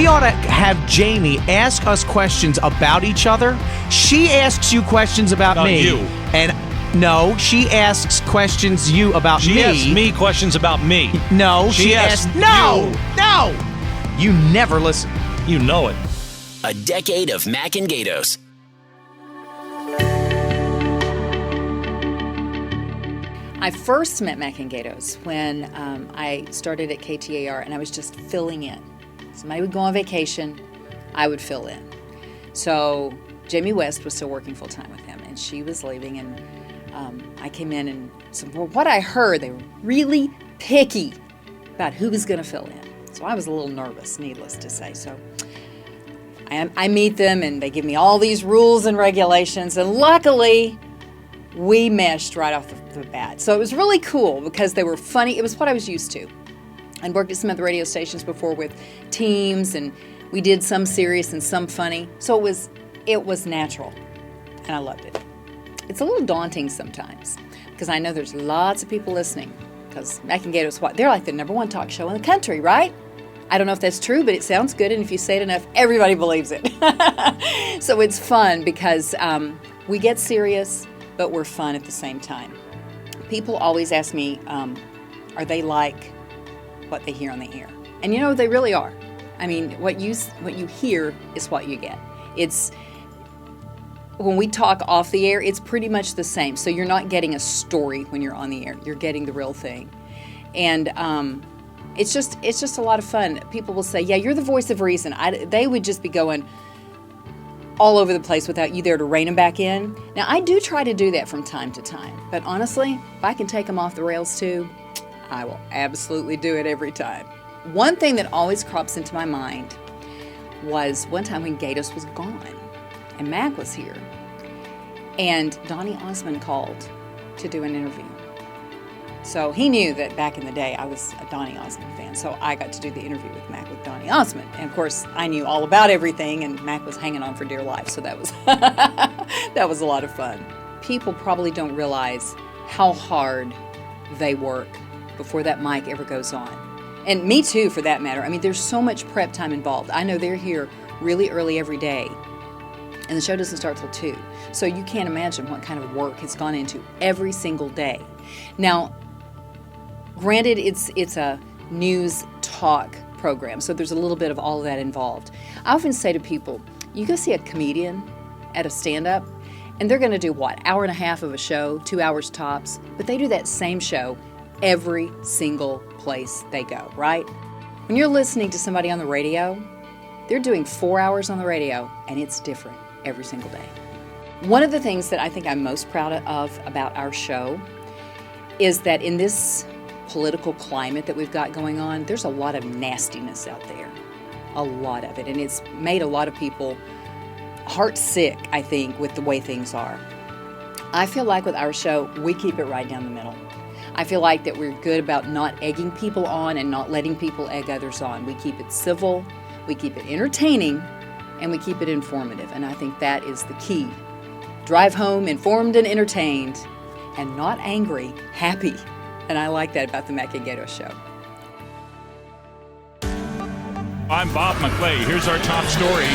we ought to have Jamie ask us questions about each other. She asks you questions about me. You. And no, she asks questions about me. She asks me questions about me. No, she asks No! You never listen. You know it. A decade of Mac and Gaydos. I first met Mac and Gaydos when I started at KTAR, and I was just filling in. Somebody would go on vacation, I would fill in. So Jamie West was still working full-time with him, and she was leaving, and I came in, and from what I heard, they were really picky about who was going to fill in. So I was a little nervous, needless to say. So I meet them, and they give me all these rules and regulations, and luckily, we meshed right off the bat. So it was really cool because they were funny. It was what I was used to. I'd worked at some other radio stations before with teams, and we did some serious and some funny. So it was natural, and I loved it. It's a little daunting sometimes because I know there's lots of people listening because Mac and Gaydos, they're like the #1 talk show in the country, right? I don't know if that's true, but it sounds good, and if you say it enough, everybody believes it. So it's fun because we get serious, but we're fun at the same time. People always ask me, are they like what they hear on the air? And they really are. I mean, what you hear is what you get. It's when we talk off the air, it's pretty much the same. So you're not getting a story when you're on the air. You're getting the real thing. And it's just a lot of fun. People will say, yeah, you're the voice of reason. They would just be going all over the place without you there to rein them back in. Now, I do try to do that from time to time. But honestly, if I can take them off the rails too, I will absolutely do it every time. One thing that always crops into my mind was one time when Gaydos was gone and Mac was here. And Donny Osmond called to do an interview. So he knew that back in the day I was a Donny Osmond fan, so I got to do the interview with Mac with Donny Osmond. And of course, I knew all about everything, and Mac was hanging on for dear life, so that was that was a lot of fun. People probably don't realize how hard they work before that mic ever goes on. And me too, for that matter. I mean, there's so much prep time involved. I know they're here really early every day, and the show doesn't start till 2. So you can't imagine what kind of work has gone into every single day. Now, granted, it's a news talk program, so there's a little bit of all of that involved. I often say to people, you go see a comedian at a stand-up, and they're going to do what, hour and a half of a show, 2 hours tops, but they do that same show every single place they go, right? When you're listening to somebody on the radio, they're doing 4 hours on the radio, and it's different every single day. One of the things that I think I'm most proud of about our show is that in this political climate that we've got going on, there's a lot of nastiness out there, a lot of it, and it's made a lot of people heart sick, I think, with the way things are. I feel like with our show, we keep it right down the middle. I feel like that we're good about not egging people on and not letting people egg others on. We keep it civil, we keep it entertaining, and we keep it informative, and I think that is the key. Drive home informed and entertained, and not angry, happy. And I like that about the Mac and Gaydos show. I'm Bob McClay. Here's our top story.